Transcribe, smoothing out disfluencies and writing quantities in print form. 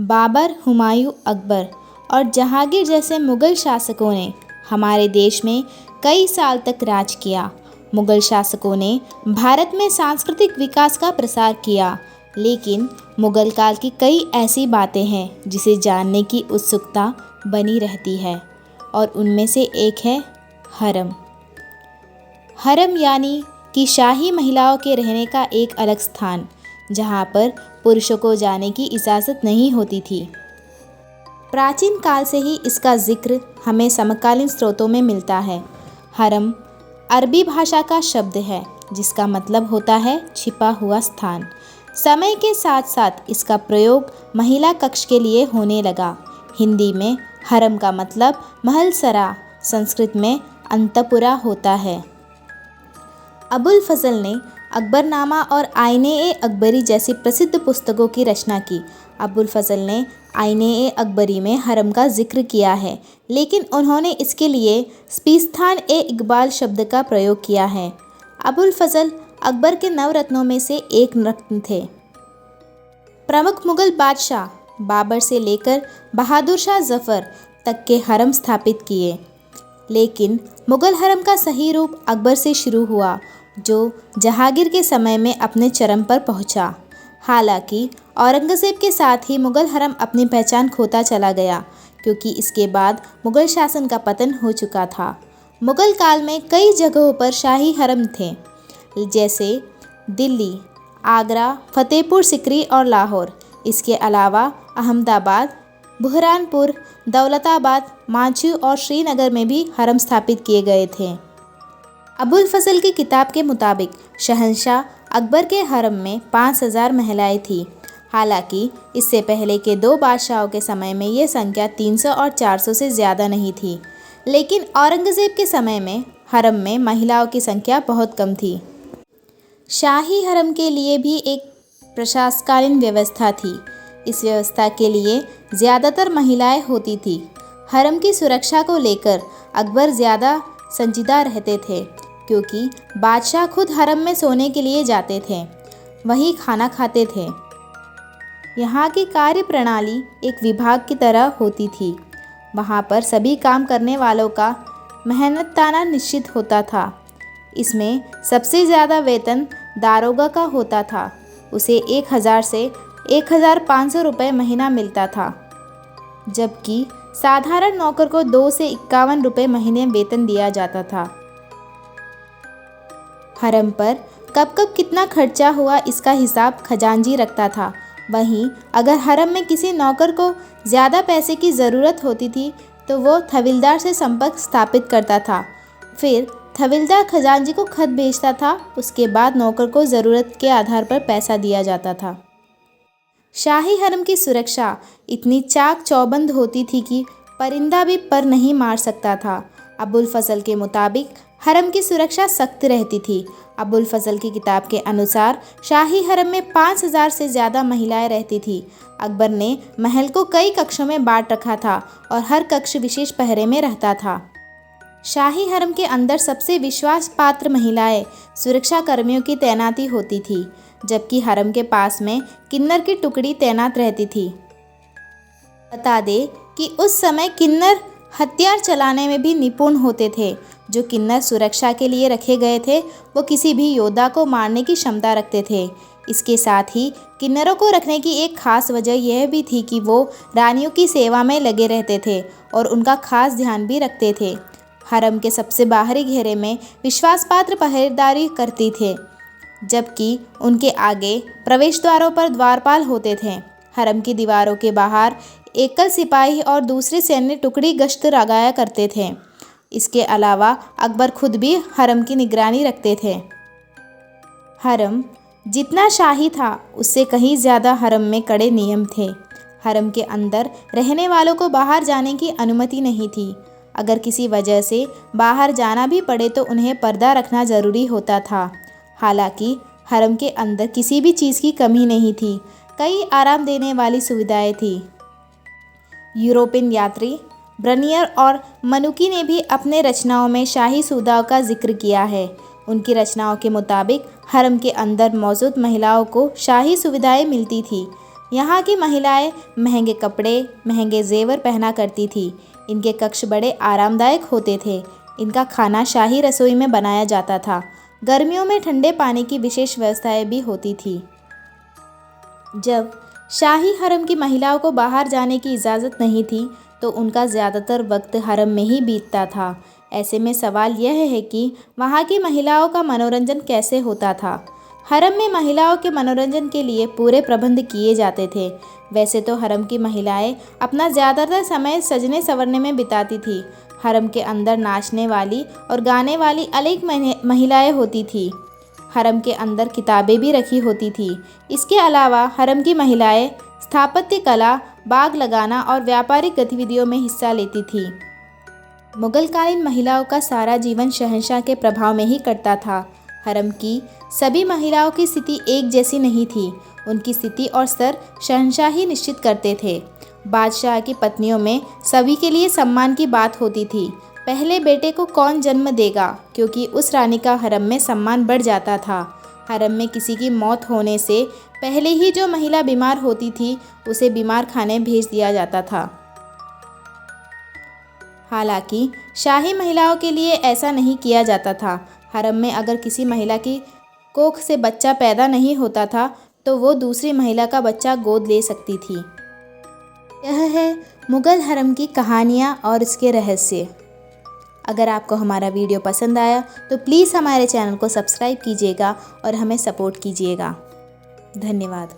बाबर, हुमायूं, अकबर और जहांगीर जैसे मुग़ल शासकों ने हमारे देश में कई साल तक राज किया। मुग़ल शासकों ने भारत में सांस्कृतिक विकास का प्रसार किया, लेकिन मुग़ल काल की कई ऐसी बातें हैं जिसे जानने की उत्सुकता बनी रहती है और उनमें से एक है हरम। हरम यानी कि शाही महिलाओं के रहने का एक अलग स्थान, जहाँ पर पुरुषों को जाने की इजाज़त नहीं होती थी। प्राचीन काल से ही इसका जिक्र हमें समकालीन स्रोतों में मिलता है। हरम अरबी भाषा का शब्द है जिसका मतलब होता है छिपा हुआ स्थान। समय के साथ साथ इसका प्रयोग महिला कक्ष के लिए होने लगा। हिंदी में हरम का मतलब महल सरा, संस्कृत में अंतपुरा होता है। अबुल फजल ने अकबरनामा और आईने-ए-अकबरी जैसी प्रसिद्ध पुस्तकों की रचना की। अबुल फजल ने आईने-ए-अकबरी में हरम का जिक्र किया है, लेकिन उन्होंने इसके लिए स्पिस्तान-ए-इकबाल शब्द का प्रयोग किया है। अबुल फजल अकबर के नवरत्नों में से एक रत्न थे। प्रमुख मुग़ल बादशाह बाबर से लेकर बहादुर शाह जफ़र तक के हरम स्थापित किए, लेकिन मुग़ल हरम का सही रूप अकबर से शुरू हुआ, जो जहांगीर के समय में अपने चरम पर पहुंचा। हालांकि औरंगज़ेब के साथ ही मुग़ल हरम अपनी पहचान खोता चला गया, क्योंकि इसके बाद मुग़ल शासन का पतन हो चुका था। मुग़ल काल में कई जगहों पर शाही हरम थे, जैसे दिल्ली, आगरा, फतेहपुर सिकरी और लाहौर। इसके अलावा अहमदाबाद, बुरहानपुर, दौलताबाद, मांझू और श्रीनगर में भी हरम स्थापित किए गए थे। अबुल फजल की किताब के मुताबिक शहंशाह अकबर के हरम में 5000 महिलाएं थीं। हालांकि इससे पहले के दो बादशाहों के समय में ये संख्या 300 और 400 से ज़्यादा नहीं थी, लेकिन औरंगज़ेब के समय में हरम में महिलाओं की संख्या बहुत कम थी। शाही हरम के लिए भी एक प्रशासकालीन व्यवस्था थी। इस व्यवस्था के लिए ज़्यादातर महिलाएं होती थी। हरम की सुरक्षा को लेकर अकबर ज़्यादा संजीदा रहते थे, क्योंकि बादशाह खुद हरम में सोने के लिए जाते थे, वहीं खाना खाते थे। यहाँ की कार्य प्रणाली एक विभाग की तरह होती थी। वहाँ पर सभी काम करने वालों का मेहनताना निश्चित होता था। इसमें सबसे ज़्यादा वेतन दारोगा का होता था। उसे 1000 से 1500 रुपये महीना मिलता था, जबकि साधारण नौकर को 2 से 51 रुपये महीने वेतन दिया जाता था। हरम पर कब कब कितना खर्चा हुआ इसका हिसाब खजांची रखता था। वहीं अगर हरम में किसी नौकर को ज़्यादा पैसे की ज़रूरत होती थी तो वो हविलदार से संपर्क स्थापित करता था। फिर हविलदार खजांची को खत भेजता था। उसके बाद नौकर को ज़रूरत के आधार पर पैसा दिया जाता था। शाही हरम की सुरक्षा इतनी चाक चौबंद होती थी कि परिंदा भी पर नहीं मार सकता था। अबुल फजल के मुताबिक हरम की सुरक्षा सख्त रहती थी। अबुल फजल की किताब के अनुसार शाही हरम में 5000 से ज़्यादा महिलाएं रहती थी। अकबर ने महल को कई कक्षों में बांट रखा था और हर कक्ष विशेष पहरे में रहता था। शाही हरम के अंदर सबसे विश्वास पात्र महिलाएं सुरक्षा कर्मियों की तैनाती होती थी, जबकि हरम के पास में किन्नर की टुकड़ी तैनात रहती थी। बता दें कि उस समय किन्नर हथियार चलाने में भी निपुण होते थे। जो किन्नर सुरक्षा के लिए रखे गए थे वो किसी भी योद्धा को मारने की क्षमता रखते थे। इसके साथ ही किन्नरों को रखने की एक खास वजह यह भी थी कि वो रानियों की सेवा में लगे रहते थे और उनका खास ध्यान भी रखते थे। हरम के सबसे बाहरी घेरे में विश्वासपात्र पहरेदारी करती थे, जबकि उनके आगे प्रवेश द्वारों पर द्वारपाल होते थे। हरम की दीवारों के बाहर एकल सिपाही और दूसरी सैन्य टुकड़ी गश्त लगाया करते थे। इसके अलावा अकबर खुद भी हरम की निगरानी रखते थे। हरम जितना शाही था उससे कहीं ज़्यादा हरम में कड़े नियम थे। हरम के अंदर रहने वालों को बाहर जाने की अनुमति नहीं थी। अगर किसी वजह से बाहर जाना भी पड़े तो उन्हें पर्दा रखना ज़रूरी होता था। हालांकि हरम के अंदर किसी भी चीज़ की कमी नहीं थी। कई आराम देने वाली सुविधाएं थी। यूरोपियन यात्री ब्रनियर और मनुकी ने भी अपने रचनाओं में शाही सुविधाओं का जिक्र किया है। उनकी रचनाओं के मुताबिक हरम के अंदर मौजूद महिलाओं को शाही सुविधाएं मिलती थी। यहाँ की महिलाएं महंगे कपड़े, महंगे जेवर पहना करती थी। इनके कक्ष बड़े आरामदायक होते थे। इनका खाना शाही रसोई में बनाया जाता था। गर्मियों में ठंडे पानी की विशेष व्यवस्थाएं भी होती थी। जब शाही हरम की महिलाओं को बाहर जाने की इजाज़त नहीं थी तो उनका ज़्यादातर वक्त हरम में ही बीतता था। ऐसे में सवाल यह है कि वहाँ की महिलाओं का मनोरंजन कैसे होता था। हरम में महिलाओं के मनोरंजन के लिए पूरे प्रबंध किए जाते थे। वैसे तो हरम की महिलाएं अपना ज़्यादातर समय सजने संवरने में बिताती थी। हरम के अंदर नाचने वाली और गाने वाली अनेक महिलाएं होती थी। हरम के अंदर किताबें भी रखी होती थी। इसके अलावा हरम की महिलाएं स्थापत्य कला, बाग लगाना और व्यापारिक गतिविधियों में हिस्सा लेती थी। मुगलकालीन महिलाओं का सारा जीवन शहंशाह के प्रभाव में ही कटता था। हरम की सभी महिलाओं की स्थिति एक जैसी नहीं थी। उनकी स्थिति और स्तर शहंशाह ही निश्चित करते थे। बादशाह की पत्नियों में सभी के लिए सम्मान की बात होती थी। पहले बेटे को कौन जन्म देगा, क्योंकि उस रानी का हरम में सम्मान बढ़ जाता था। हरम में किसी की मौत होने से पहले ही जो महिला बीमार होती थी उसे बीमार खाने भेज दिया जाता था। हालांकि शाही महिलाओं के लिए ऐसा नहीं किया जाता था। हरम में अगर किसी महिला की कोख से बच्चा पैदा नहीं होता था तो वो दूसरी महिला का बच्चा गोद ले सकती थी। यह है मुग़ल हरम की कहानियाँ और इसके रहस्य। अगर आपको हमारा वीडियो पसंद आया तो प्लीज़ हमारे चैनल को सब्सक्राइब कीजिएगा और हमें सपोर्ट कीजिएगा। धन्यवाद।